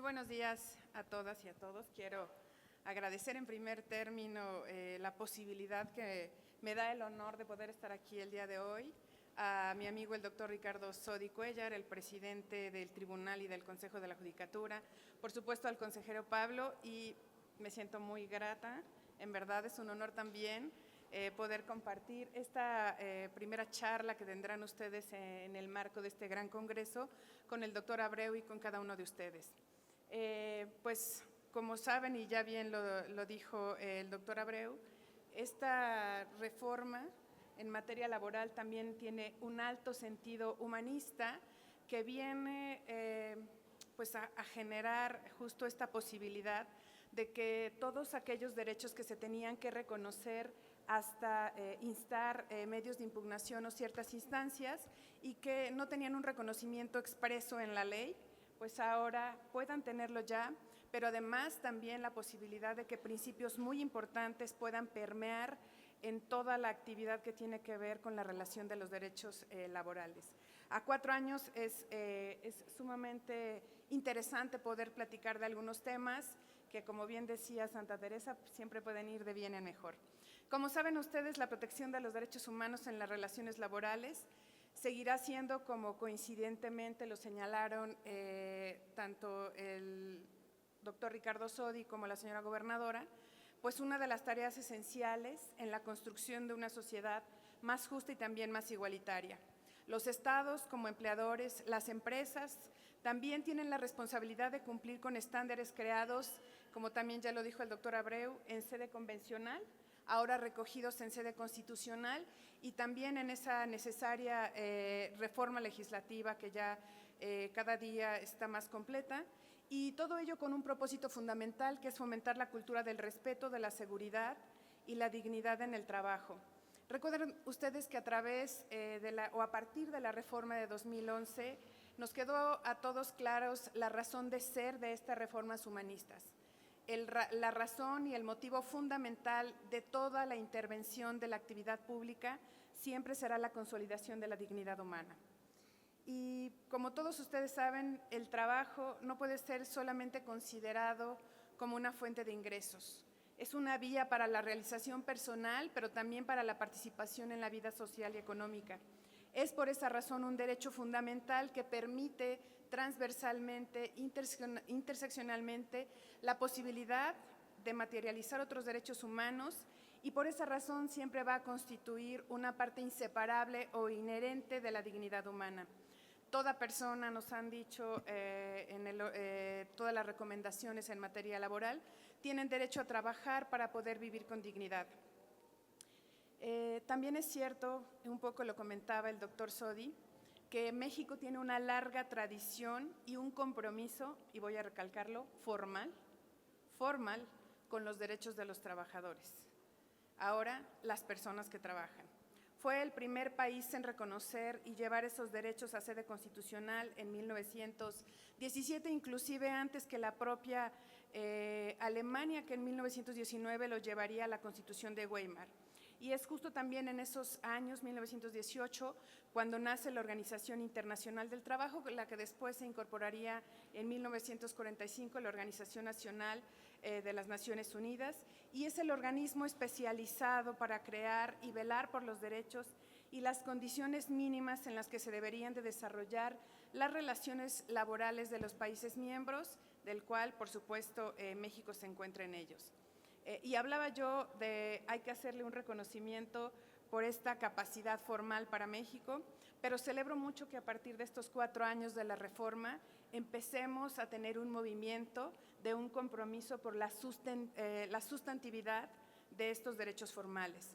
Muy buenos días a todas y a todos. Quiero agradecer en primer término la posibilidad que me da el honor de poder estar aquí el día de hoy, a mi amigo el doctor Ricardo Sodi Cuéllar, el presidente del Tribunal y del Consejo de la Judicatura, por supuesto al consejero Pablo, y me siento muy grata, en verdad es un honor también poder compartir esta primera charla que tendrán ustedes en el marco de este gran congreso con el doctor Abreu y con cada uno de ustedes. Pues como saben y ya bien lo dijo el doctor Abreu, esta reforma en materia laboral también tiene un alto sentido humanista que viene pues a generar justo esta posibilidad de que todos aquellos derechos que se tenían que reconocer hasta instar medios de impugnación o ciertas instancias y que no tenían un reconocimiento expreso en la ley, pues ahora puedan tenerlo ya, pero además también la posibilidad de que principios muy importantes puedan permear en toda la actividad que tiene que ver con la relación de los derechos laborales. A 4 años es sumamente interesante poder platicar de algunos temas que, como bien decía Santa Teresa, siempre pueden ir de bien en mejor. Como saben ustedes, la protección de los derechos humanos en las relaciones laborales seguirá siendo, como coincidentemente lo señalaron tanto el doctor Ricardo Sodi como la señora gobernadora, pues una de las tareas esenciales en la construcción de una sociedad más justa y también más igualitaria. Los estados como empleadores, las empresas, también tienen la responsabilidad de cumplir con estándares creados, como también ya lo dijo el doctor Abreu, en sede convencional, ahora recogidos en sede constitucional y también en esa necesaria reforma legislativa que ya cada día está más completa, y todo ello con un propósito fundamental que es fomentar la cultura del respeto, de la seguridad y la dignidad en el trabajo. Recuerden ustedes que a través a partir de la reforma de 2011 nos quedó a todos claros la razón de ser de estas reformas humanistas. La razón y el motivo fundamental de toda la intervención de la actividad pública siempre será la consolidación de la dignidad humana. Y como todos ustedes saben, el trabajo no puede ser solamente considerado como una fuente de ingresos. Es una vía para la realización personal, pero también para la participación en la vida social y económica. Es por esa razón un derecho fundamental que permite transversalmente, interseccionalmente, la posibilidad de materializar otros derechos humanos y por esa razón siempre va a constituir una parte inseparable o inherente de la dignidad humana. Toda persona, nos han dicho todas las recomendaciones en materia laboral, tienen derecho a trabajar para poder vivir con dignidad. También es cierto, un poco lo comentaba el doctor Sodi, que México tiene una larga tradición y un compromiso, y voy a recalcarlo, formal con los derechos de los trabajadores. Ahora, las personas que trabajan. Fue el primer país en reconocer y llevar esos derechos a sede constitucional en 1917, inclusive antes que la propia Alemania, que en 1919 lo llevaría a la Constitución de Weimar. Y es justo también en esos años, 1918, cuando nace la Organización Internacional del Trabajo, la que después se incorporaría en 1945 la Organización Nacional de las Naciones Unidas, y es el organismo especializado para crear y velar por los derechos y las condiciones mínimas en las que se deberían de desarrollar las relaciones laborales de los países miembros, del cual, por supuesto, México se encuentra en ellos. Y hablaba yo de hay que hacerle un reconocimiento por esta capacidad formal para México, pero celebro mucho que a partir de estos 4 años de la reforma empecemos a tener un movimiento de un compromiso por la sustantividad de estos derechos formales.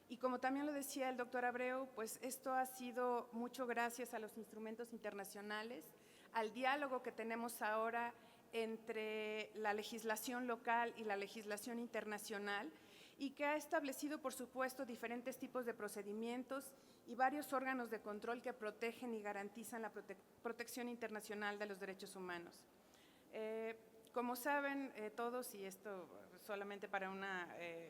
Y como también lo decía el doctor Abreu, pues esto ha sido mucho gracias a los instrumentos internacionales, al diálogo que tenemos ahora entre la legislación local y la legislación internacional, y que ha establecido, por supuesto, diferentes tipos de procedimientos y varios órganos de control que protegen y garantizan la protección internacional de los derechos humanos. Como saben todos, y esto solamente para una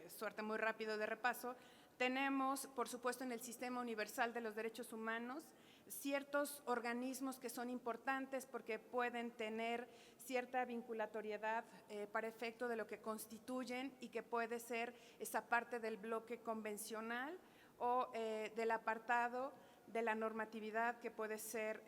suerte muy rápido de repaso, tenemos, por supuesto, en el Sistema Universal de los Derechos Humanos ciertos organismos que son importantes porque pueden tener cierta vinculatoriedad para efecto de lo que constituyen y que puede ser esa parte del bloque convencional o del apartado de la normatividad que puede ser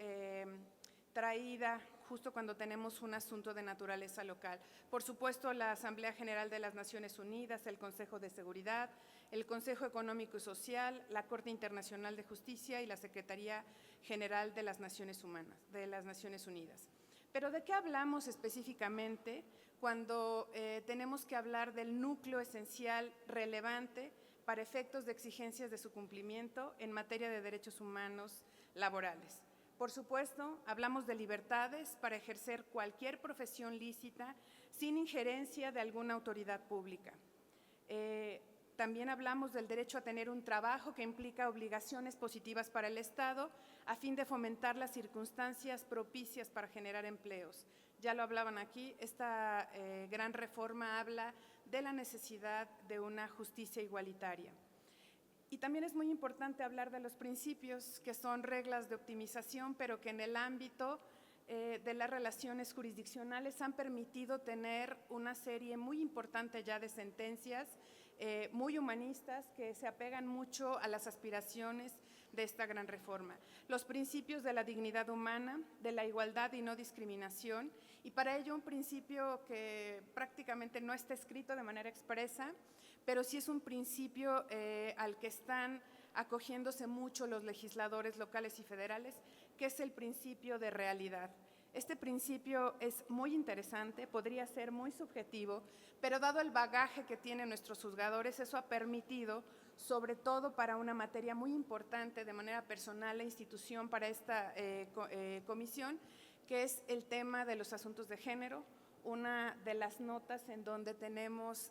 traída justo cuando tenemos un asunto de naturaleza local. Por supuesto, la Asamblea General de las Naciones Unidas, el Consejo de Seguridad, el Consejo Económico y Social, la Corte Internacional de Justicia y la Secretaría General de las Naciones Unidas. Pero ¿de qué hablamos específicamente cuando tenemos que hablar del núcleo esencial relevante para efectos de exigencias de su cumplimiento en materia de derechos humanos laborales? Por supuesto, hablamos de libertades para ejercer cualquier profesión lícita sin injerencia de alguna autoridad pública. También hablamos del derecho a tener un trabajo que implica obligaciones positivas para el Estado a fin de fomentar las circunstancias propicias para generar empleos. Ya lo hablaban aquí, esta gran reforma habla de la necesidad de una justicia igualitaria. Y también es muy importante hablar de los principios, que son reglas de optimización, pero que en el ámbito de las relaciones jurisdiccionales han permitido tener una serie muy importante ya de sentencias muy humanistas que se apegan mucho a las aspiraciones de esta gran reforma. Los principios de la dignidad humana, de la igualdad y no discriminación, y para ello un principio que prácticamente no está escrito de manera expresa, pero sí es un principio al que están acogiéndose mucho los legisladores locales y federales, que es el principio de realidad. Este principio es muy interesante, podría ser muy subjetivo, pero dado el bagaje que tienen nuestros juzgadores, eso ha permitido, sobre todo para una materia muy importante de manera personal e institución para esta comisión, que es el tema de los asuntos de género, una de las notas en donde tenemos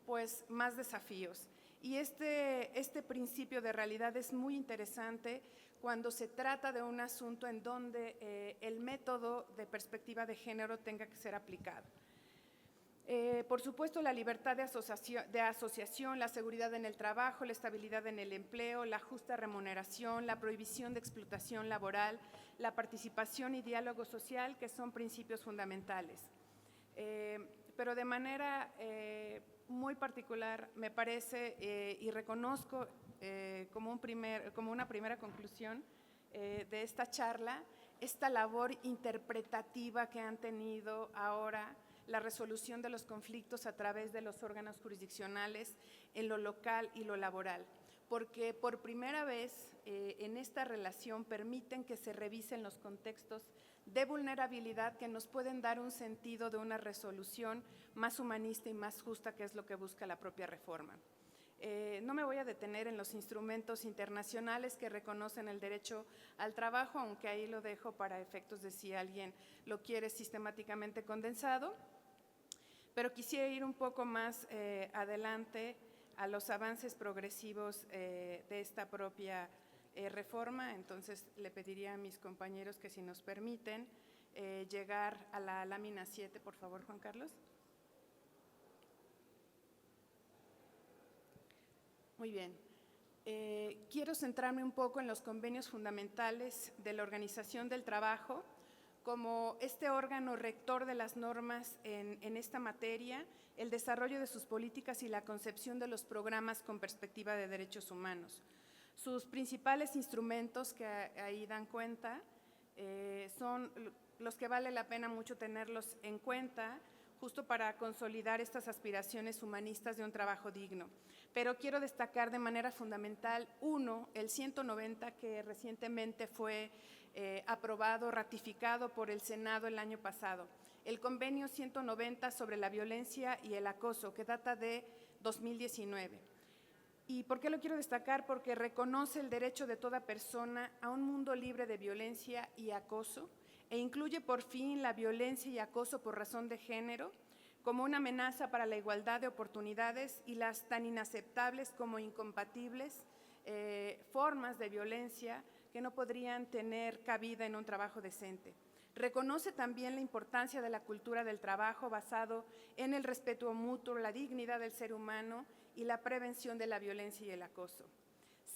pues más desafíos. Y este principio de realidad es muy interesante cuando se trata de un asunto en donde el método de perspectiva de género tenga que ser aplicado. Por supuesto, la libertad de asociación, la seguridad en el trabajo, la estabilidad en el empleo, la justa remuneración, la prohibición de explotación laboral, la participación y diálogo social, que son principios fundamentales. Pero de manera muy particular, me parece y reconozco como una primera conclusión de esta charla, esta labor interpretativa que han tenido ahora la resolución de los conflictos a través de los órganos jurisdiccionales en lo local y lo laboral, porque por primera vez en esta relación permiten que se revisen los contextos de vulnerabilidad que nos pueden dar un sentido de una resolución más humanista y más justa, que es lo que busca la propia reforma. No me voy a detener en los instrumentos internacionales que reconocen el derecho al trabajo, aunque ahí lo dejo para efectos de si alguien lo quiere sistemáticamente condensado, pero quisiera ir un poco más adelante a los avances progresivos de esta propia reforma. Entonces le pediría a mis compañeros que si nos permiten llegar a la lámina 7, por favor, Juan Carlos. Muy bien. Quiero centrarme un poco en los convenios fundamentales de la Organización del Trabajo como este órgano rector de las normas en esta materia, el desarrollo de sus políticas y la concepción de los programas con perspectiva de derechos humanos. Sus principales instrumentos, que ahí dan cuenta, son los que vale la pena mucho tenerlos en cuenta, justo para consolidar estas aspiraciones humanistas de un trabajo digno. Pero quiero destacar de manera fundamental, uno, el 190, que recientemente fue aprobado, ratificado por el Senado el año pasado. El convenio 190 sobre la violencia y el acoso, que data de 2019. ¿Y por qué lo quiero destacar? Porque reconoce el derecho de toda persona a un mundo libre de violencia y acoso e incluye por fin la violencia y acoso por razón de género como una amenaza para la igualdad de oportunidades y las tan inaceptables como incompatibles formas de violencia que no podrían tener cabida en un trabajo decente. Reconoce también la importancia de la cultura del trabajo basado en el respeto mutuo, la dignidad del ser humano y la prevención de la violencia y el acoso.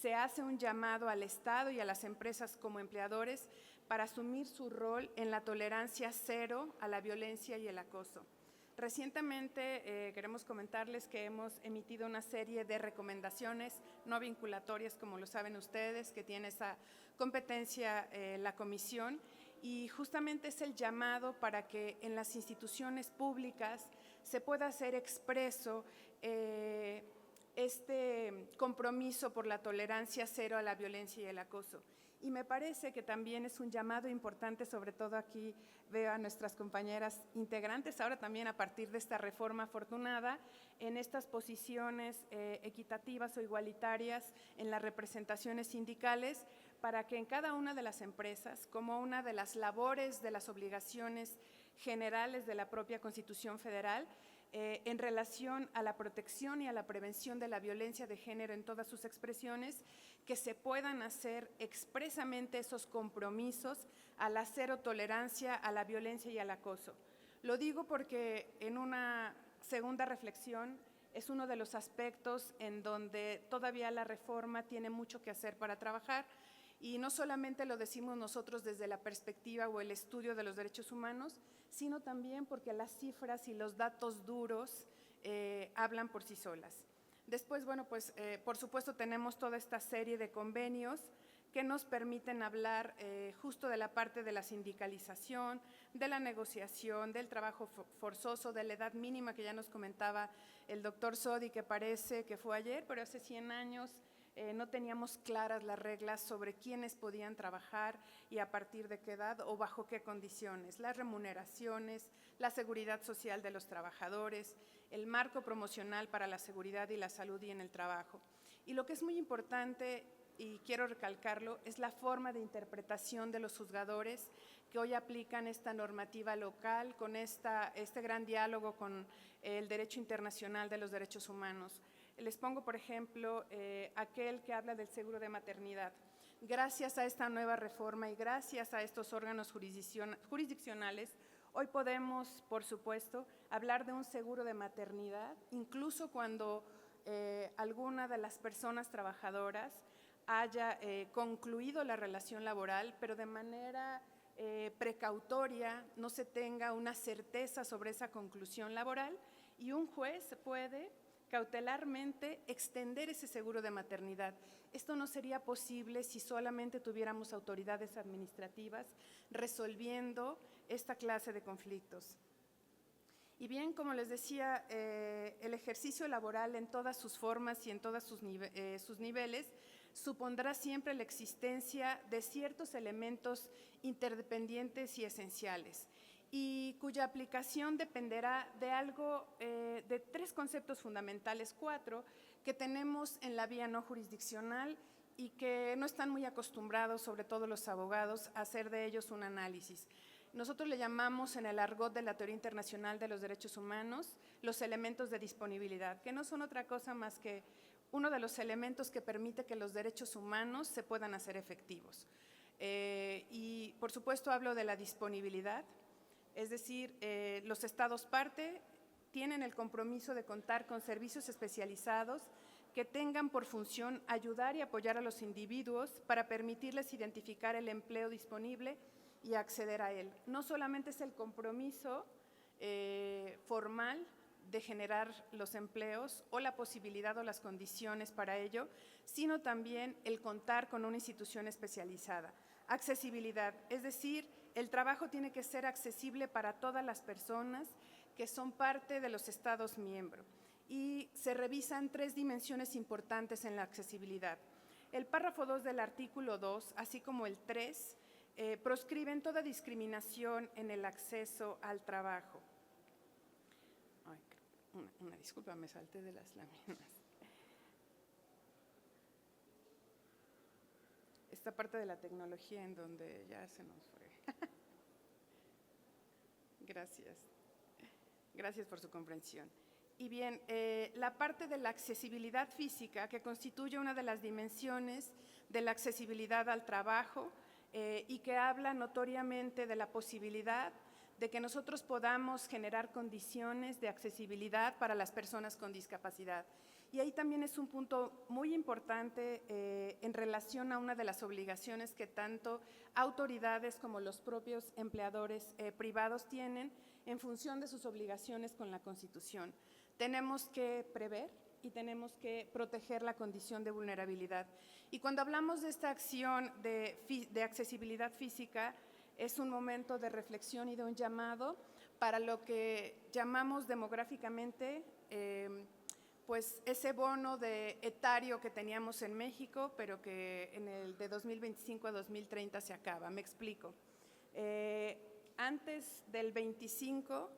se hace un llamado al Estado y a las empresas como empleadores para asumir su rol en la tolerancia cero a la violencia y el acoso. Recientemente queremos comentarles que hemos emitido una serie de recomendaciones no vinculatorias, como lo saben ustedes, que tiene esa competencia la comisión, y justamente es el llamado para que en las instituciones públicas se pueda hacer expreso este compromiso por la tolerancia cero a la violencia y el acoso. Y me parece que también es un llamado importante, sobre todo aquí veo a nuestras compañeras integrantes, ahora también a partir de esta reforma afortunada, en estas posiciones equitativas o igualitarias en las representaciones sindicales, para que en cada una de las empresas, como una de las labores, de las obligaciones generales de la propia Constitución Federal, en relación a la protección y a la prevención de la violencia de género en todas sus expresiones, que se puedan hacer expresamente esos compromisos a la cero tolerancia a la violencia y al acoso. Lo digo porque en una segunda reflexión es uno de los aspectos en donde todavía la reforma tiene mucho que hacer para trabajar. Y no solamente lo decimos nosotros desde la perspectiva o el estudio de los derechos humanos, sino también porque las cifras y los datos duros hablan por sí solas. Después, bueno, pues por supuesto tenemos toda esta serie de convenios que nos permiten hablar justo de la parte de la sindicalización, de la negociación, del trabajo forzoso, de la edad mínima que ya nos comentaba el doctor Sodi, que parece que fue ayer, pero hace 100 años no teníamos claras las reglas sobre quiénes podían trabajar y a partir de qué edad o bajo qué condiciones, las remuneraciones, la seguridad social de los trabajadores, el marco promocional para la seguridad y la salud y en el trabajo. Y lo que es muy importante, y quiero recalcarlo, es la forma de interpretación de los juzgadores que hoy aplican esta normativa local con este gran diálogo con el derecho internacional de los derechos humanos. Les pongo, por ejemplo, aquel que habla del seguro de maternidad. Gracias a esta nueva reforma y gracias a estos órganos jurisdiccionales, hoy podemos, por supuesto, hablar de un seguro de maternidad, incluso cuando alguna de las personas trabajadoras haya concluido la relación laboral, pero de manera precautoria, no se tenga una certeza sobre esa conclusión laboral y un juez puede cautelarmente extender ese seguro de maternidad. Esto no sería posible si solamente tuviéramos autoridades administrativas resolviendo esta clase de conflictos. Y bien, como les decía, el ejercicio laboral en todas sus formas y en todos sus niveles supondrá siempre la existencia de ciertos elementos interdependientes y esenciales, y cuya aplicación dependerá de algo, de tres conceptos fundamentales, cuatro, que tenemos en la vía no jurisdiccional y que no están muy acostumbrados, sobre todo los abogados, a hacer de ellos un análisis. Nosotros le llamamos en el argot de la teoría internacional de los derechos humanos los elementos de disponibilidad, que no son otra cosa más que uno de los elementos que permite que los derechos humanos se puedan hacer efectivos. Y por supuesto hablo de la disponibilidad. Es decir, los estados parte tienen el compromiso de contar con servicios especializados que tengan por función ayudar y apoyar a los individuos para permitirles identificar el empleo disponible y acceder a él. No solamente es el compromiso formal de generar los empleos o la posibilidad o las condiciones para ello, sino también el contar con una institución especializada. Accesibilidad, es decir, el trabajo tiene que ser accesible para todas las personas que son parte de los Estados miembros y se revisan tres dimensiones importantes en la accesibilidad. El párrafo 2 del artículo 2, así como el 3, proscriben toda discriminación en el acceso al trabajo. Ay, una disculpa, me salté de las láminas. Esta parte de la tecnología en donde ya se nos fue. Gracias. Gracias por su comprensión. Y bien, la parte de la accesibilidad física, que constituye una de las dimensiones de la accesibilidad al trabajo y que habla notoriamente de la posibilidad de que nosotros podamos generar condiciones de accesibilidad para las personas con discapacidad. Y ahí también es un punto muy importante en relación a una de las obligaciones que tanto autoridades como los propios empleadores privados tienen en función de sus obligaciones con la Constitución. Tenemos que prever y tenemos que proteger la condición de vulnerabilidad. Y cuando hablamos de esta acción de accesibilidad física, es un momento de reflexión y de un llamado para lo que llamamos demográficamente pues ese bono etario que teníamos en México, pero que en el de 2025 a 2030 se acaba. Me explico. Antes del 25,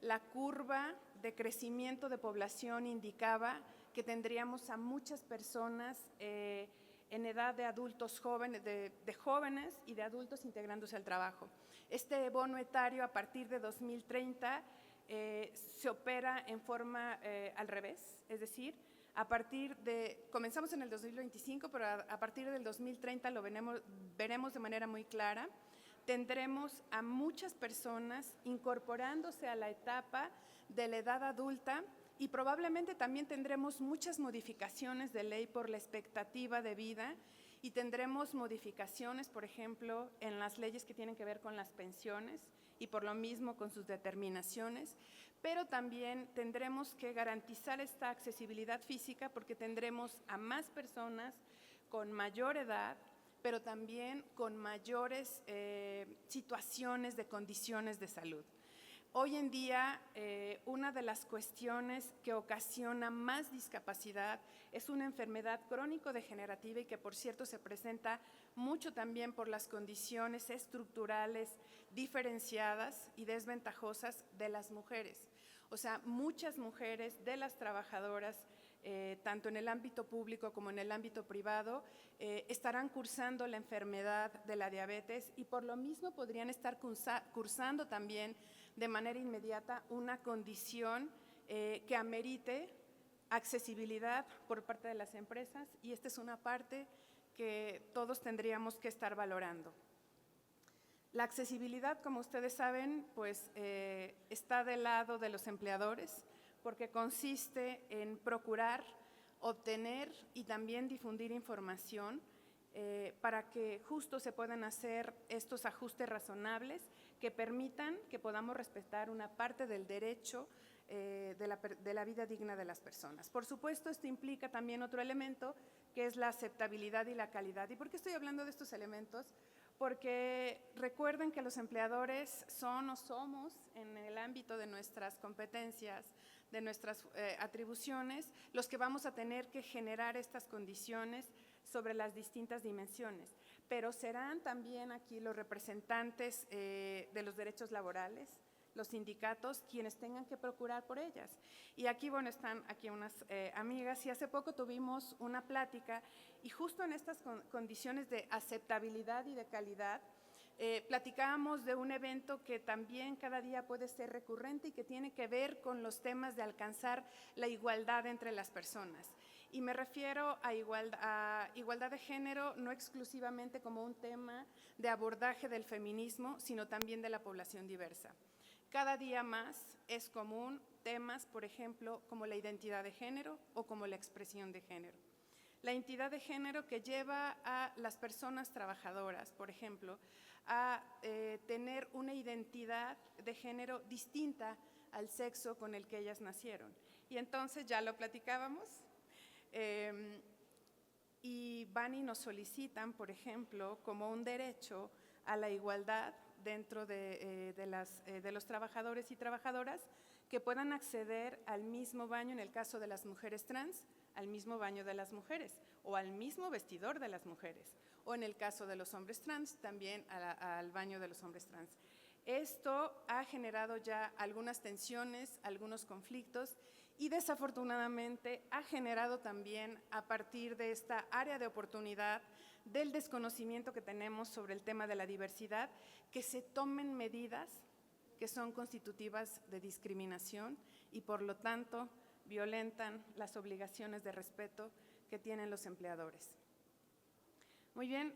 la curva de crecimiento de población indicaba que tendríamos a muchas personas en edad de adultos jóvenes, de jóvenes y de adultos integrándose al trabajo. Este bono etario a partir de 2030 se opera en forma al revés, es decir, comenzamos en el 2025, pero a partir del 2030 lo veremos de manera muy clara. Tendremos a muchas personas incorporándose a la etapa de la edad adulta y probablemente también tendremos muchas modificaciones de ley por la expectativa de vida y tendremos modificaciones, por ejemplo, en las leyes que tienen que ver con las pensiones y por lo mismo con sus determinaciones, pero también tendremos que garantizar esta accesibilidad física porque tendremos a más personas con mayor edad, pero también con mayores situaciones de condiciones de salud. Hoy en día, una de las cuestiones que ocasiona más discapacidad es una enfermedad crónico-degenerativa y que, por cierto, se presenta mucho también por las condiciones estructurales diferenciadas y desventajosas de las mujeres. O sea, muchas mujeres de las trabajadoras, tanto en el ámbito público como en el ámbito privado, estarán cursando la enfermedad de la diabetes y por lo mismo podrían estar cursando también de manera inmediata una condición que amerite accesibilidad por parte de las empresas y esta es una parte que todos tendríamos que estar valorando. La accesibilidad, como ustedes saben, pues está del lado de los empleadores porque consiste en procurar, obtener y también difundir información para que justo se puedan hacer estos ajustes razonables que permitan que podamos respetar una parte del derecho de la vida digna de las personas. Por supuesto, esto implica también otro elemento que es la aceptabilidad y la calidad. ¿Y por qué estoy hablando de estos elementos? Porque recuerden que los empleadores son o somos, en el ámbito de nuestras competencias, de nuestras atribuciones, los que vamos a tener que generar estas condiciones sobre las distintas dimensiones, pero serán también aquí los representantes de los derechos laborales, los sindicatos, quienes tengan que procurar por ellas. Y aquí, bueno, están aquí unas amigas y hace poco tuvimos una plática y justo en estas condiciones de aceptabilidad y de calidad, platicábamos de un evento que también cada día puede ser recurrente y que tiene que ver con los temas de alcanzar la igualdad entre las personas. Y me refiero a igualdad de género no exclusivamente como un tema de abordaje del feminismo, sino también de la población diversa. Cada día más es común temas, por ejemplo, como la identidad de género o como la expresión de género. La identidad de género que lleva a las personas trabajadoras, por ejemplo, a tener una identidad de género distinta al sexo con el que ellas nacieron. Y entonces ya lo platicábamos y van y nos solicitan, por ejemplo, como un derecho a la igualdad dentro de los trabajadores y trabajadoras que puedan acceder al mismo baño en el caso de las mujeres trans, al mismo baño de las mujeres o al mismo vestidor de las mujeres o en el caso de los hombres trans también al baño de los hombres trans. Esto ha generado ya algunas tensiones, algunos conflictos y desafortunadamente ha generado también a partir de esta área de oportunidad del desconocimiento que tenemos sobre el tema de la diversidad, que se tomen medidas que son constitutivas de discriminación y por lo tanto violentan las obligaciones de respeto que tienen los empleadores. Muy bien,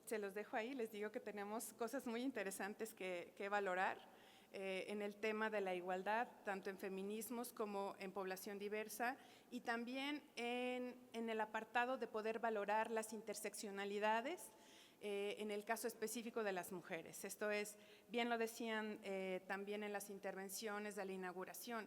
se los dejo ahí, les digo que tenemos cosas muy interesantes que valorar. en el tema de la igualdad, tanto en feminismos como en población diversa, y también en el apartado de poder valorar las interseccionalidades en el caso específico de las mujeres. Esto es, bien lo decían también en las intervenciones de la inauguración,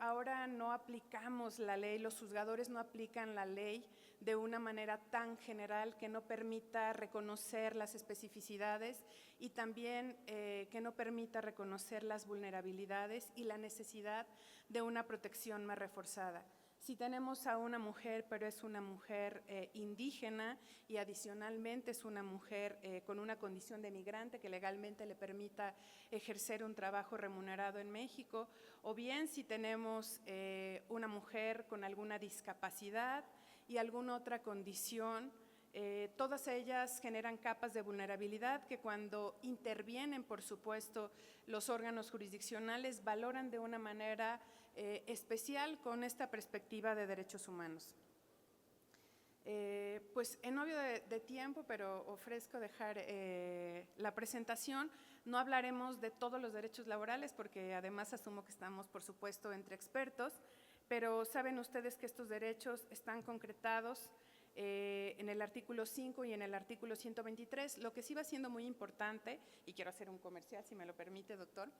ahora no aplicamos la ley, los juzgadores no aplican la ley de una manera tan general que no permita reconocer las especificidades y también que no permita reconocer las vulnerabilidades y la necesidad de una protección más reforzada. Si tenemos a una mujer, pero es una mujer indígena y adicionalmente es una mujer con una condición de migrante que legalmente le permita ejercer un trabajo remunerado en México, o bien si tenemos una mujer con alguna discapacidad y alguna otra condición, todas ellas generan capas de vulnerabilidad que cuando intervienen, por supuesto, los órganos jurisdiccionales valoran de una manera especial con esta perspectiva de derechos humanos. Pues en obvio de tiempo, pero ofrezco dejar la presentación. No hablaremos de todos los derechos laborales porque además asumo que estamos, por supuesto, entre expertos, pero saben ustedes que estos derechos están concretados en el artículo 5 y en el artículo 123. Lo que sí va siendo muy importante, y quiero hacer un comercial, si me lo permite, doctor,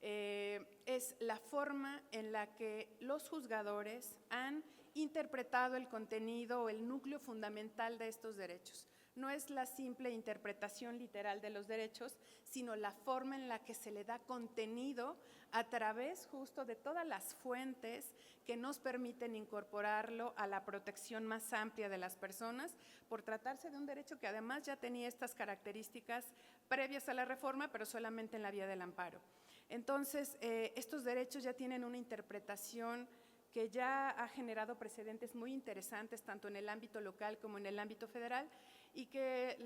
es la forma en la que los juzgadores han interpretado el contenido o el núcleo fundamental de estos derechos. No es la simple interpretación literal de los derechos, sino la forma en la que se le da contenido a través justo de todas las fuentes que nos permiten incorporarlo a la protección más amplia de las personas, por tratarse de un derecho que además ya tenía estas características previas a la reforma, pero solamente en la vía del amparo. Entonces, estos derechos ya tienen una interpretación que ya ha generado precedentes muy interesantes, tanto en el ámbito local como en el ámbito federal, y que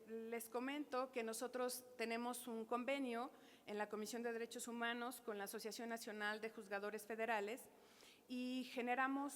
les comento que nosotros tenemos un convenio en la Comisión de Derechos Humanos con la Asociación Nacional de Juzgadores Federales y generamos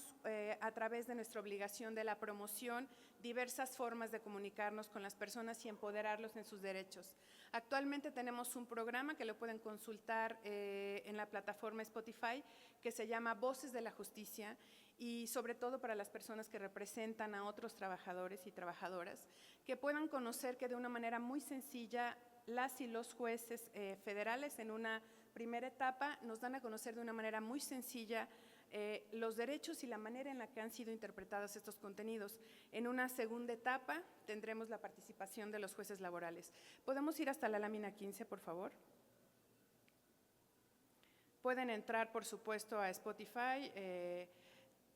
a través de nuestra obligación de la promoción diversas formas de comunicarnos con las personas y empoderarlos en sus derechos. Actualmente tenemos un programa que lo pueden consultar en la plataforma Spotify que se llama Voces de la Justicia, y sobre todo para las personas que representan a otros trabajadores y trabajadoras, que puedan conocer que de una manera muy sencilla las y los jueces federales en una primera etapa nos dan a conocer de una manera muy sencilla los derechos y la manera en la que han sido interpretados estos contenidos. En una segunda etapa tendremos la participación de los jueces laborales. ¿Podemos ir hasta la lámina 15, por favor? Pueden entrar, por supuesto, a Spotify,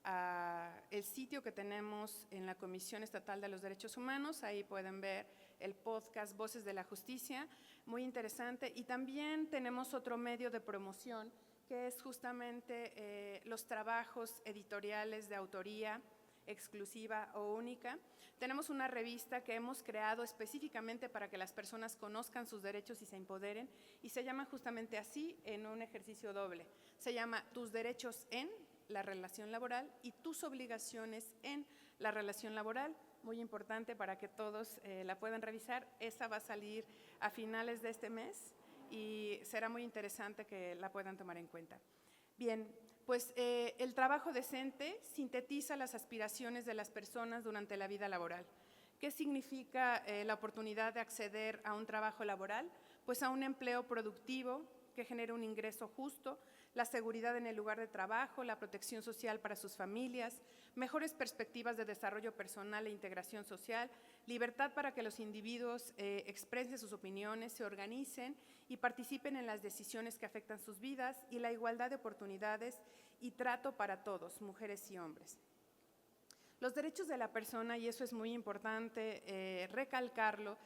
a el sitio que tenemos en la Comisión Estatal de los Derechos Humanos. Ahí pueden ver el podcast Voces de la Justicia, muy interesante. Y también tenemos otro medio de promoción, que es justamente los trabajos editoriales de autoría exclusiva o única. Tenemos una revista que hemos creado específicamente para que las personas conozcan sus derechos y se empoderen, y se llama justamente así, en un ejercicio doble. Se llama Tus derechos en la relación laboral y tus obligaciones en la relación laboral. Muy importante para que todos la puedan revisar. Esa va a salir a finales de este mes y será muy interesante que la puedan tomar en cuenta. Bien, pues el trabajo decente sintetiza las aspiraciones de las personas durante la vida laboral. ¿Qué significa la oportunidad de acceder a un trabajo laboral? Pues a un empleo productivo que genere un ingreso justo, la seguridad en el lugar de trabajo, la protección social para sus familias, mejores perspectivas de desarrollo personal e integración social, libertad para que los individuos expresen sus opiniones, se organicen y participen en las decisiones que afectan sus vidas, y la igualdad de oportunidades y trato para todos, mujeres y hombres. Los derechos de la persona, y eso es muy importante recalcarlo,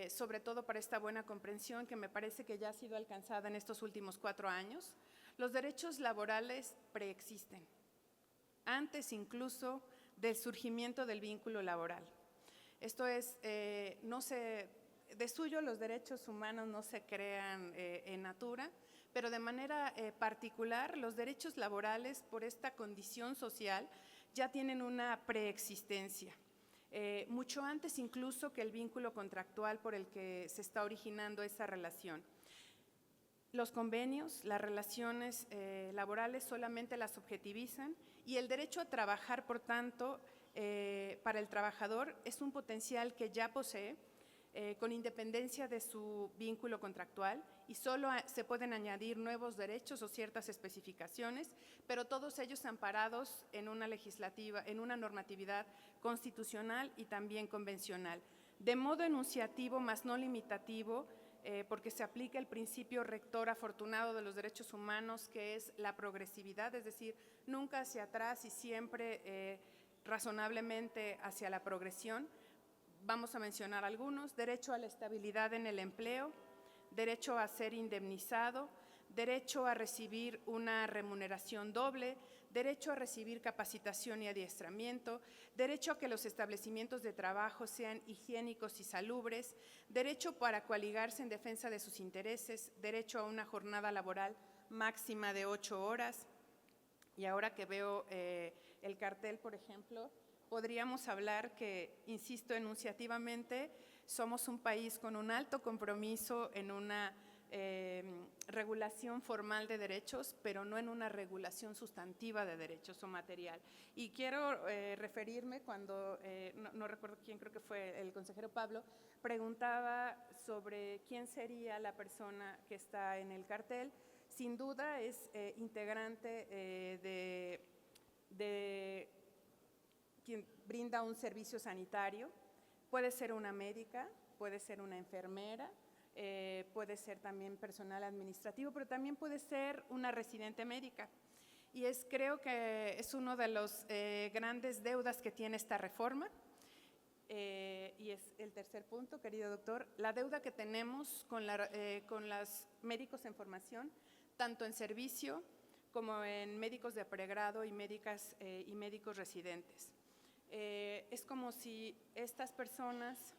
sobre todo para esta buena comprensión que me parece que ya ha sido alcanzada en estos últimos 4 años, los derechos laborales preexisten, antes incluso del surgimiento del vínculo laboral. Esto es, de suyo los derechos humanos no se crean en natura, pero de manera particular los derechos laborales por esta condición social ya tienen una preexistencia, mucho antes incluso que el vínculo contractual por el que se está originando esa relación. Los convenios, las relaciones laborales solamente las objetivizan y el derecho a trabajar, por tanto, para el trabajador es un potencial que ya posee con independencia de su vínculo contractual y solo se pueden añadir nuevos derechos o ciertas especificaciones, pero todos ellos amparados en una normatividad constitucional y también convencional. De modo enunciativo, más no limitativo, porque se aplica el principio rector afortunado de los derechos humanos, que es la progresividad, es decir, nunca hacia atrás y siempre razonablemente hacia la progresión. Vamos a mencionar algunos: derecho a la estabilidad en el empleo, derecho a ser indemnizado, derecho a recibir una remuneración doble, derecho a recibir capacitación y adiestramiento, derecho a que los establecimientos de trabajo sean higiénicos y salubres, derecho para coaligarse en defensa de sus intereses, derecho a una jornada laboral máxima de 8 horas. Y ahora que veo el cartel, por ejemplo, podríamos hablar que, insisto, enunciativamente, somos un país con un alto compromiso en una regulación formal de derechos, pero no en una regulación sustantiva de derechos o material. Y quiero referirme cuando, no recuerdo quién, creo que fue el consejero Pablo, preguntaba sobre quién sería la persona que está en el cartel. Sin duda es integrante de quien brinda un servicio sanitario. Puede ser una médica, puede ser una enfermera, puede ser también personal administrativo, pero también puede ser una residente médica. Y creo que es uno de los grandes deudas que tiene esta reforma. Y es el tercer punto, querido doctor, la deuda que tenemos con los médicos en formación, tanto en servicio como en médicos de pregrado y médicas y médicos residentes. Es como si estas personas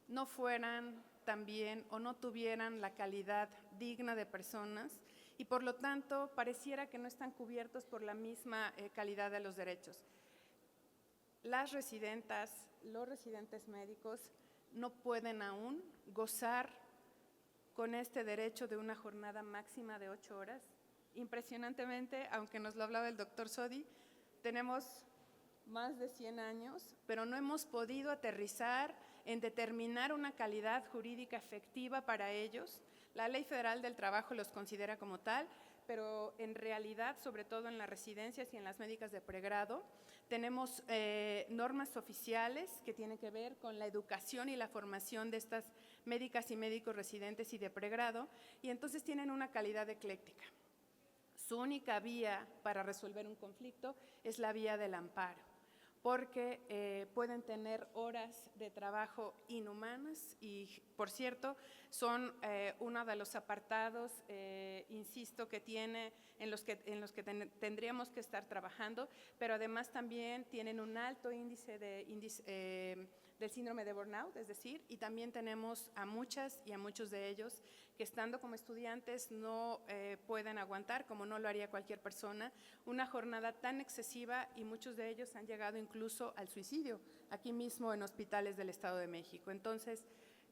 no fueran también o no tuvieran la calidad digna de personas y por lo tanto pareciera que no están cubiertos por la misma calidad de los derechos. Las residentas, los residentes médicos no pueden aún gozar con este derecho de una jornada máxima de 8 horas. Impresionantemente, aunque nos lo hablaba el doctor Sodi, tenemos más de 100 años, pero no hemos podido aterrizar en determinar una calidad jurídica efectiva para ellos. La Ley Federal del Trabajo los considera como tal, pero en realidad, sobre todo en las residencias y en las médicas de pregrado, tenemos normas oficiales que tienen que ver con la educación y la formación de estas médicas y médicos residentes y de pregrado, y entonces tienen una calidad ecléctica. Su única vía para resolver un conflicto es la vía del amparo, porque pueden tener horas de trabajo inhumanas y, por cierto, son uno de los apartados, insisto, que tiene en los que tendríamos que estar trabajando, pero además también tienen un alto índice del síndrome de burnout, es decir, y también tenemos a muchas y a muchos de ellos que estando como estudiantes no pueden aguantar, como no lo haría cualquier persona, una jornada tan excesiva y muchos de ellos han llegado incluso al suicidio, aquí mismo en hospitales del Estado de México. Entonces,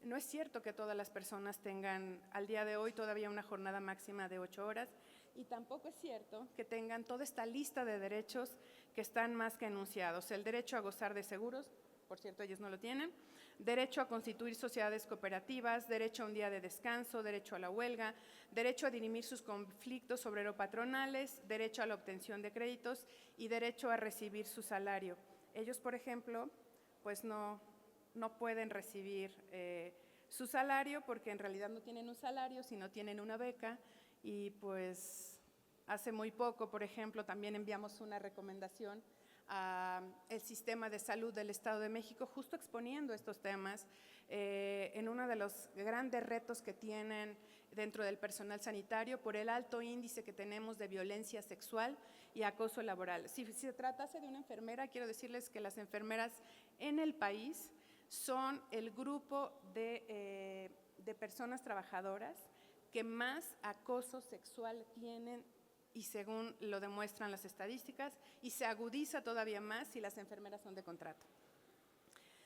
no es cierto que todas las personas tengan al día de hoy todavía una jornada máxima de 8 horas y tampoco es cierto que tengan toda esta lista de derechos que están más que enunciados. El derecho a gozar de seguros, por cierto, ellos no lo tienen, derecho a constituir sociedades cooperativas, derecho a un día de descanso, derecho a la huelga, derecho a dirimir sus conflictos obrero-patronales, derecho a la obtención de créditos y derecho a recibir su salario. Ellos, por ejemplo, pues no pueden recibir su salario porque en realidad no tienen un salario, sino tienen una beca y pues hace muy poco, por ejemplo, también enviamos una recomendación al sistema de salud del Estado de México, justo exponiendo estos temas en uno de los grandes retos que tienen dentro del personal sanitario por el alto índice que tenemos de violencia sexual y acoso laboral. Si se tratase de una enfermera, quiero decirles que las enfermeras en el país son el grupo de personas trabajadoras que más acoso sexual tienen y según lo demuestran las estadísticas, y se agudiza todavía más si las enfermeras son de contrato.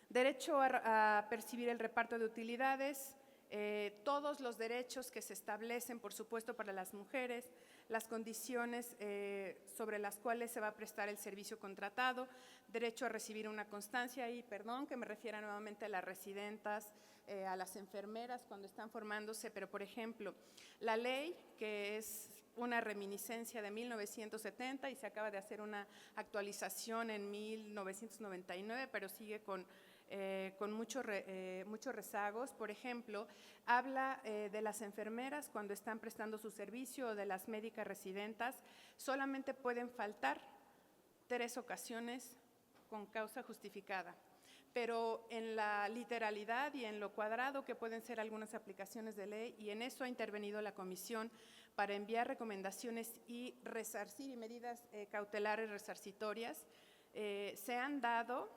Derecho a percibir el reparto de utilidades, todos los derechos que se establecen, por supuesto, para las mujeres, las condiciones sobre las cuales se va a prestar el servicio contratado, derecho a recibir una constancia y, perdón, que me refiera nuevamente a las residentas, a las enfermeras cuando están formándose, pero, por ejemplo, la ley, que es una reminiscencia de 1970 y se acaba de hacer una actualización en 1999, pero sigue con muchos rezagos. Por ejemplo, habla de las enfermeras cuando están prestando su servicio o de las médicas residentas, solamente pueden faltar 3 ocasiones con causa justificada. Pero en la literalidad y en lo cuadrado que pueden ser algunas aplicaciones de ley, y en eso ha intervenido la comisión para enviar recomendaciones y resarcir y medidas cautelares resarcitorias, se han dado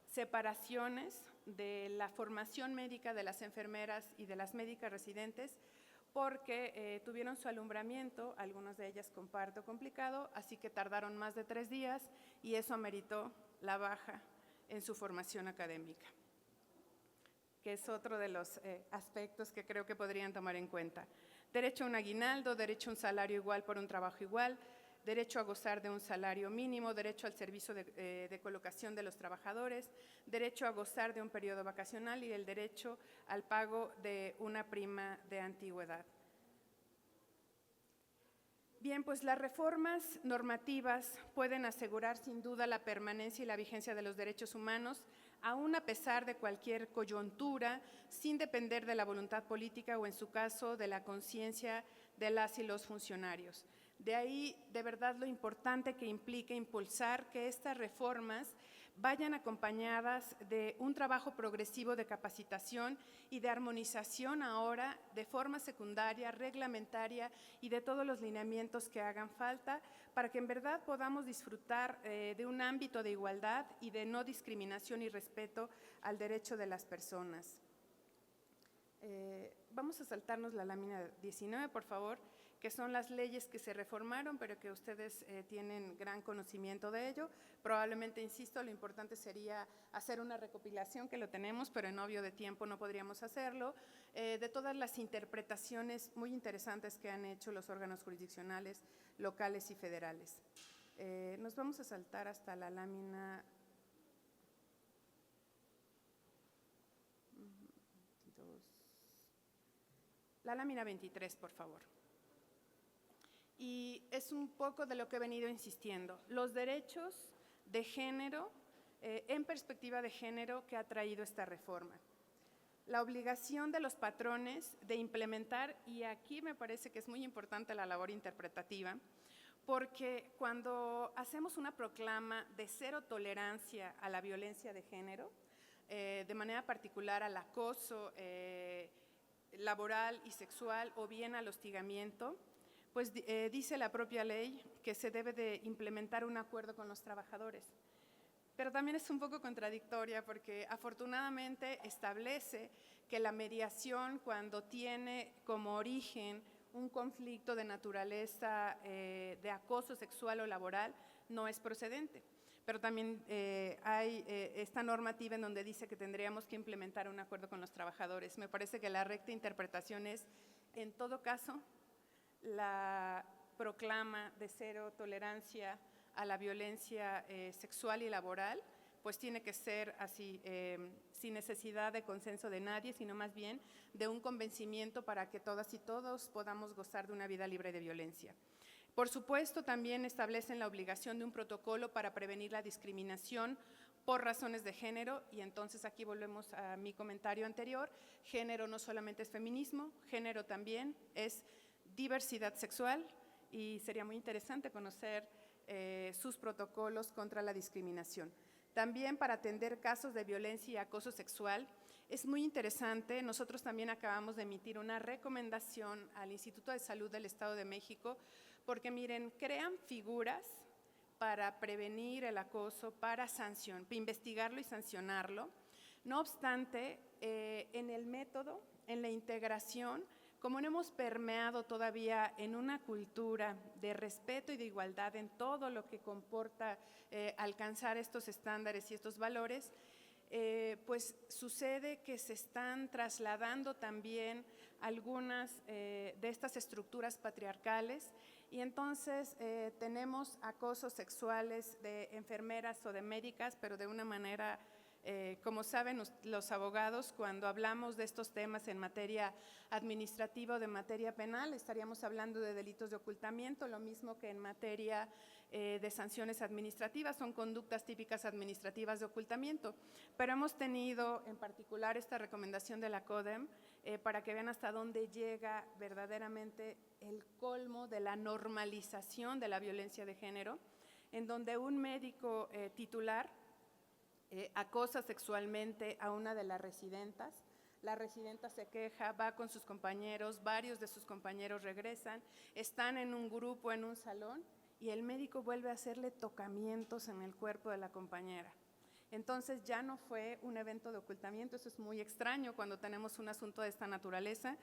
separaciones de la formación médica de las enfermeras y de las médicas residentes porque tuvieron su alumbramiento, algunas de ellas con parto complicado, así que tardaron más de 3 días y eso ameritó la baja en su formación académica, que es otro de los aspectos que creo que podrían tomar en cuenta. Derecho a un aguinaldo, derecho a un salario igual por un trabajo igual, derecho a gozar de un salario mínimo, derecho al servicio de colocación de los trabajadores, derecho a gozar de un periodo vacacional y el derecho al pago de una prima de antigüedad. Bien, pues las reformas normativas pueden asegurar sin duda la permanencia y la vigencia de los derechos humanos, aún a pesar de cualquier coyuntura, sin depender de la voluntad política o, en su caso, de la conciencia de las y los funcionarios. De ahí, de verdad, lo importante que implica impulsar que estas reformas vayan acompañadas de un trabajo progresivo de capacitación y de armonización ahora de forma secundaria, reglamentaria y de todos los lineamientos que hagan falta para que en verdad podamos disfrutar de un ámbito de igualdad y de no discriminación y respeto al derecho de las personas. Vamos a saltarnos la lámina 19, por favor, que son las leyes que se reformaron, pero que ustedes tienen gran conocimiento de ello. Probablemente, insisto, lo importante sería hacer una recopilación, que lo tenemos, pero en obvio de tiempo no podríamos hacerlo, de todas las interpretaciones muy interesantes que han hecho los órganos jurisdiccionales, locales y federales. Nos vamos a saltar hasta la lámina 23, por favor. Y es un poco de lo que he venido insistiendo, los derechos de género, en perspectiva de género que ha traído esta reforma. La obligación de los patrones de implementar, y aquí me parece que es muy importante la labor interpretativa, porque cuando hacemos una proclama de cero tolerancia a la violencia de género, de manera particular al acoso laboral y sexual o bien al hostigamiento, pues dice la propia ley que se debe de implementar un acuerdo con los trabajadores. Pero también es un poco contradictoria porque afortunadamente establece que la mediación, cuando tiene como origen un conflicto de naturaleza de acoso sexual o laboral, no es procedente. Pero también hay esta normativa en donde dice que tendríamos que implementar un acuerdo con los trabajadores. Me parece que la recta interpretación es, en todo caso, la proclama de cero tolerancia a la violencia sexual y laboral, pues tiene que ser así, sin necesidad de consenso de nadie, sino más bien de un convencimiento para que todas y todos podamos gozar de una vida libre de violencia. Por supuesto, también establecen la obligación de un protocolo para prevenir la discriminación por razones de género, y entonces aquí volvemos a mi comentario anterior, género no solamente es feminismo, género también es diversidad sexual, y sería muy interesante conocer sus protocolos contra la discriminación. También para atender casos de violencia y acoso sexual, es muy interesante, nosotros también acabamos de emitir una recomendación al Instituto de Salud del Estado de México, porque miren, crean figuras para prevenir el acoso, para investigarlo y sancionarlo. No obstante, en el método, en la integración, como no hemos permeado todavía en una cultura de respeto y de igualdad en todo lo que comporta alcanzar estos estándares y estos valores, pues sucede que se están trasladando también algunas de estas estructuras patriarcales y entonces tenemos acosos sexuales de enfermeras o de médicas, pero de una manera, como saben los abogados, cuando hablamos de estos temas en materia administrativa o de materia penal, estaríamos hablando de delitos de ocultamiento, lo mismo que en materia de sanciones administrativas, son conductas típicas administrativas de ocultamiento. Pero hemos tenido en particular esta recomendación de la CODEM para que vean hasta dónde llega verdaderamente el colmo de la normalización de la violencia de género, en donde un médico titular acosa sexualmente a una de las residentas. La residenta se queja, va con sus compañeros, varios de sus compañeros regresan, están en un grupo, en un salón, y el médico vuelve a hacerle tocamientos en el cuerpo de la compañera. Entonces ya no fue un evento de ocultamiento, eso es muy extraño cuando tenemos un asunto de esta naturaleza,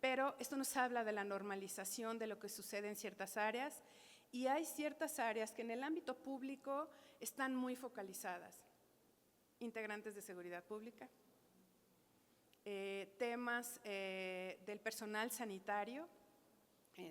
pero esto nos habla de la normalización de lo que sucede en ciertas áreas, y hay ciertas áreas que en el ámbito público están muy focalizadas. Integrantes de seguridad pública, temas del personal sanitario,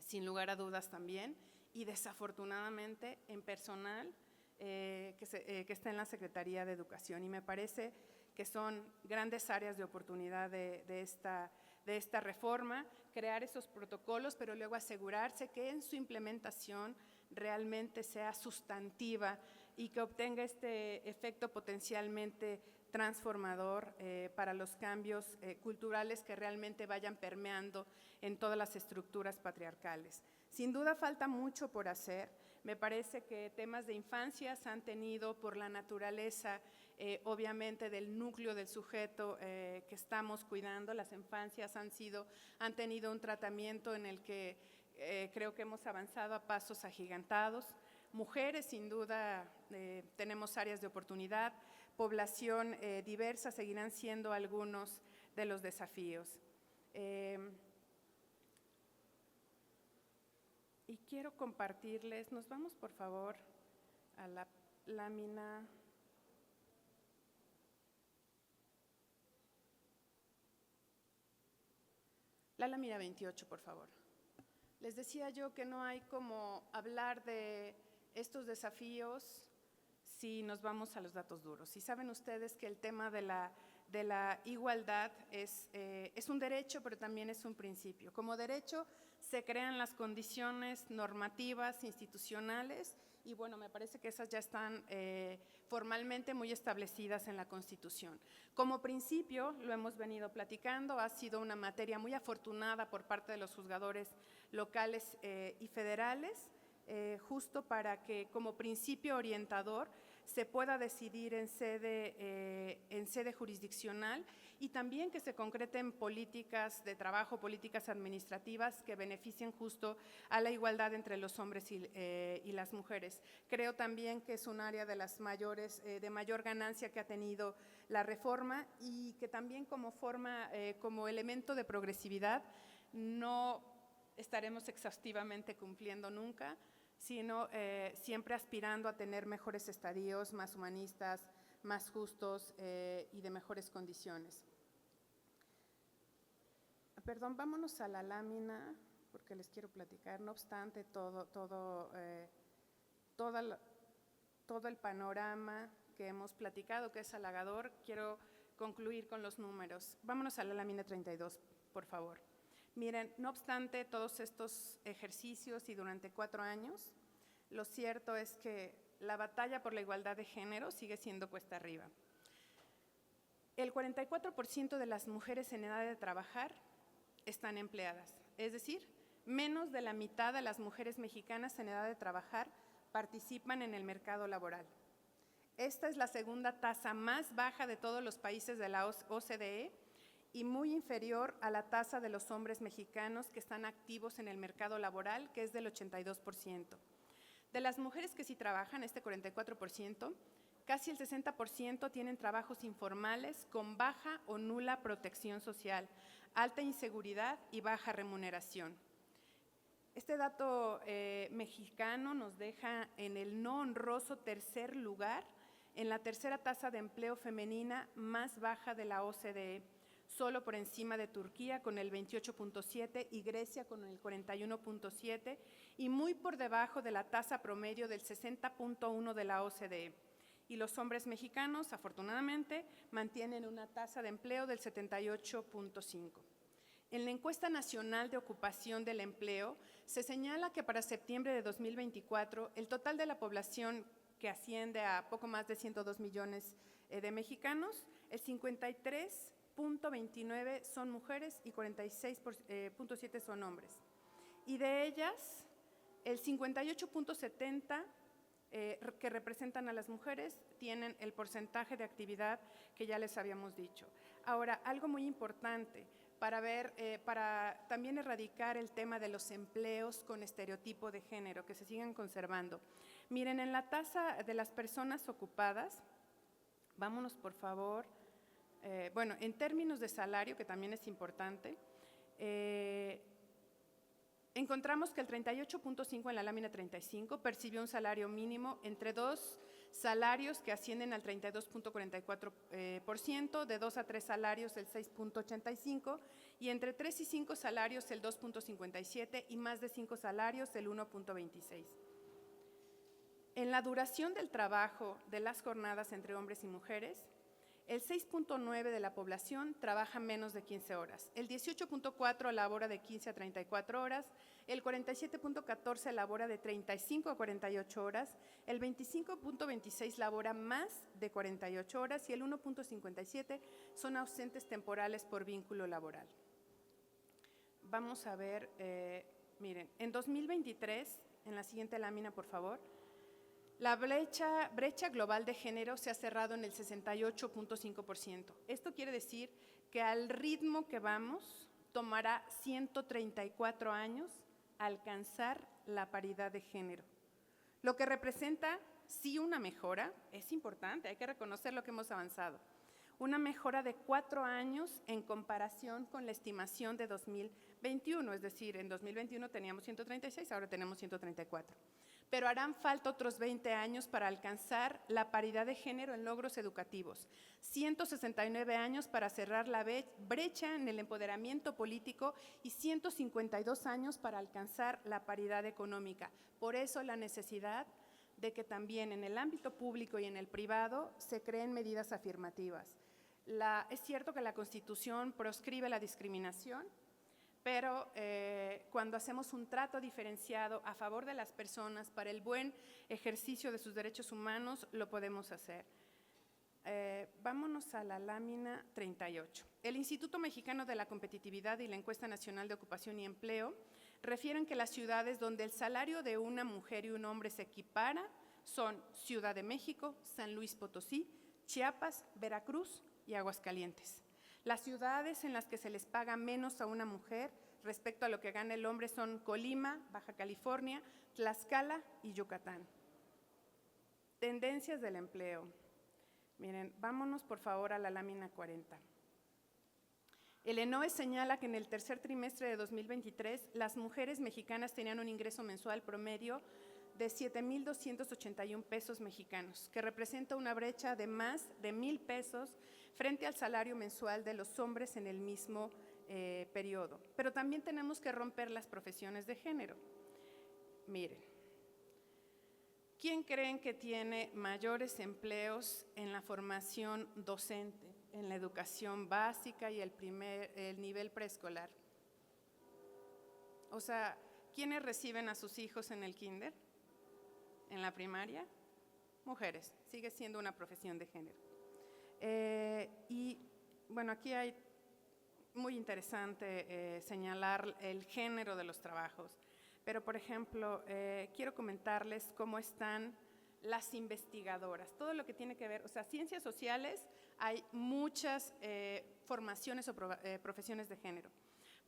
sin lugar a dudas también, y desafortunadamente en personal que está en la Secretaría de Educación. Y me parece que son grandes áreas de oportunidad de esta reforma, crear esos protocolos, pero luego asegurarse que en su implementación realmente sea sustantiva y que obtenga este efecto potencialmente transformador para los cambios culturales que realmente vayan permeando en todas las estructuras patriarcales. Sin duda falta mucho por hacer. Me parece que temas de infancias han tenido, por la naturaleza obviamente del núcleo del sujeto que estamos cuidando, las infancias han tenido un tratamiento en el que creo que hemos avanzado a pasos agigantados. Mujeres, sin duda, tenemos áreas de oportunidad. Población diversa seguirán siendo algunos de los desafíos. Y quiero compartirles, nos vamos por favor a la lámina. La lámina 28, por favor. Les decía yo que no hay como hablar de estos desafíos si nos vamos a los datos duros. Y saben ustedes que el tema de la igualdad es un derecho, pero también es un principio. Como derecho se crean las condiciones normativas, institucionales, y bueno, me parece que esas ya están formalmente muy establecidas en la Constitución. Como principio, lo hemos venido platicando, ha sido una materia muy afortunada por parte de los juzgadores locales y federales, justo para que como principio orientador se pueda decidir en sede jurisdiccional y también que se concreten políticas de trabajo, políticas administrativas que beneficien justo a la igualdad entre los hombres y las mujeres. Creo también que es un área de las mayores, de mayor ganancia que ha tenido la reforma y que también como elemento de progresividad no estaremos exhaustivamente cumpliendo nunca, sino siempre aspirando a tener mejores estadios, más humanistas, más justos y de mejores condiciones. Perdón, vámonos a la lámina, porque les quiero platicar. No obstante todo el panorama que hemos platicado, que es halagador, quiero concluir con los números. Vámonos a la lámina 32, por favor. Miren, no obstante todos estos ejercicios y durante 4 años, lo cierto es que la batalla por la igualdad de género sigue siendo cuesta arriba. El 44% de las mujeres en edad de trabajar están empleadas, es decir, menos de la mitad de las mujeres mexicanas en edad de trabajar participan en el mercado laboral. Esta es la segunda tasa más baja de todos los países de la OCDE y muy inferior a la tasa de los hombres mexicanos que están activos en el mercado laboral, que es del 82%. De las mujeres que sí trabajan, este 44%, casi el 60% tienen trabajos informales con baja o nula protección social, alta inseguridad y baja remuneración. Este dato mexicano nos deja en el no honroso tercer lugar en la tercera tasa de empleo femenina más baja de la OCDE, solo por encima de Turquía con el 28.7 y Grecia con el 41.7 y muy por debajo de la tasa promedio del 60.1 de la OCDE. Y los hombres mexicanos, afortunadamente, mantienen una tasa de empleo del 78.5. En la encuesta nacional de ocupación del empleo se señala que para septiembre de 2024 el total de la población, que asciende a poco más de 102 millones de mexicanos, el 53.29 son mujeres y 46.7 son hombres. Y de ellas, el 58.70 que representan a las mujeres tienen el porcentaje de actividad que ya les habíamos dicho. Ahora, algo muy importante para también erradicar el tema de los empleos con estereotipo de género que se siguen conservando. Miren, en la tasa de las personas ocupadas, vámonos por favor, bueno, en términos de salario, que también es importante, encontramos que el 38.5 en la lámina 35 percibió un salario mínimo entre dos salarios que ascienden al 32.44%, de 2 a 3 salarios el 6.85% y entre 3 y 5 salarios el 2.57% y más de 5 salarios el 1.26%. En la duración del trabajo de las jornadas entre hombres y mujeres, el 6.9% de la población trabaja menos de 15 horas, el 18.4% labora de 15 a 34 horas, el 47.14% labora de 35 a 48 horas, el 25.26% labora más de 48 horas y el 1.57% son ausentes temporales por vínculo laboral. Vamos a ver, miren, en 2023, en la siguiente lámina, por favor, la brecha global de género se ha cerrado en el 68.5%. Esto quiere decir que al ritmo que vamos, tomará 134 años alcanzar la paridad de género, lo que representa sí una mejora, es importante, hay que reconocer lo que hemos avanzado, una mejora de 4 años en comparación con la estimación de 2021, es decir, en 2021 teníamos 136, ahora tenemos 134. Pero harán falta otros 20 años para alcanzar la paridad de género en logros educativos, 169 años para cerrar la brecha en el empoderamiento político y 152 años para alcanzar la paridad económica. Por eso la necesidad de que también en el ámbito público y en el privado se creen medidas afirmativas. Es cierto que la Constitución proscribe la discriminación, pero cuando hacemos un trato diferenciado a favor de las personas para el buen ejercicio de sus derechos humanos, lo podemos hacer. Vámonos a la lámina 38. El Instituto Mexicano de la Competitividad y la Encuesta Nacional de Ocupación y Empleo refieren que las ciudades donde el salario de una mujer y un hombre se equipara son Ciudad de México, San Luis Potosí, Chiapas, Veracruz y Aguascalientes. Las ciudades en las que se les paga menos a una mujer respecto a lo que gana el hombre son Colima, Baja California, Tlaxcala y Yucatán. Tendencias del empleo. Miren, vámonos por favor a la lámina 40. El ENOE señala que en el tercer trimestre de 2023 las mujeres mexicanas tenían un ingreso mensual promedio de 7,281 pesos mexicanos, que representa una brecha de más de 1,000 pesos frente al salario mensual de los hombres en el mismo periodo. Pero también tenemos que romper las profesiones de género. Miren, ¿quién creen que tiene mayores empleos en la formación docente, en la educación básica y el nivel preescolar? O sea, ¿quiénes reciben a sus hijos en el kinder? ¿En la primaria? Mujeres, sigue siendo una profesión de género. Y bueno, aquí hay muy interesante señalar el género de los trabajos, pero por ejemplo, quiero comentarles cómo están las investigadoras, todo lo que tiene que ver, o sea, ciencias sociales, hay muchas formaciones o profesiones de género,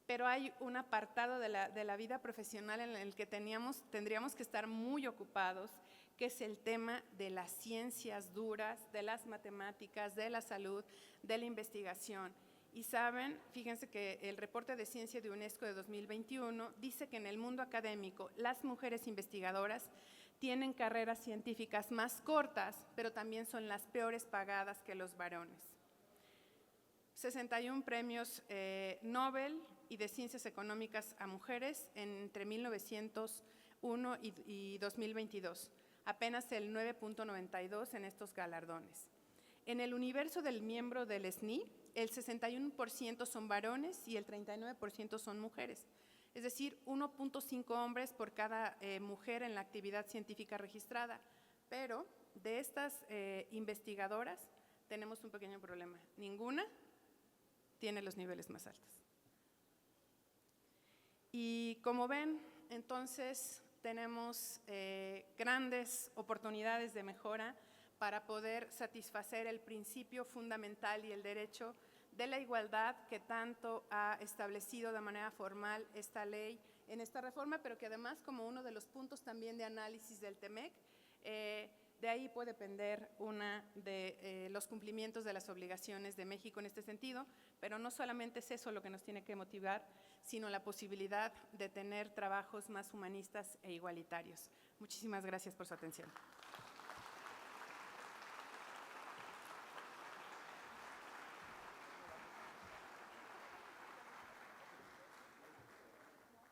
pero hay un apartado de la vida profesional en el que tendríamos que estar muy ocupados, que es el tema de las ciencias duras, de las matemáticas, de la salud, de la investigación. Y saben, fíjense que el reporte de ciencia de UNESCO de 2021 dice que en el mundo académico las mujeres investigadoras tienen carreras científicas más cortas, pero también son las peores pagadas que los varones. 61 premios Nobel y de Ciencias Económicas a mujeres entre 1901 y 2022, apenas el 9.92 en estos galardones. En el universo del miembro del SNI, el 61% son varones y el 39% son mujeres, es decir, 1.5 hombres por cada mujer en la actividad científica registrada. Pero de estas investigadoras tenemos un pequeño problema. Ninguna tiene los niveles más altos. Y como ven, entonces tenemos grandes oportunidades de mejora para poder satisfacer el principio fundamental y el derecho de la igualdad que tanto ha establecido de manera formal esta ley en esta reforma, pero que además, como uno de los puntos también de análisis del TEMEC, de ahí puede depender una de los cumplimientos de las obligaciones de México en este sentido, pero no solamente es eso lo que nos tiene que motivar, sino la posibilidad de tener trabajos más humanistas e igualitarios. Muchísimas gracias por su atención.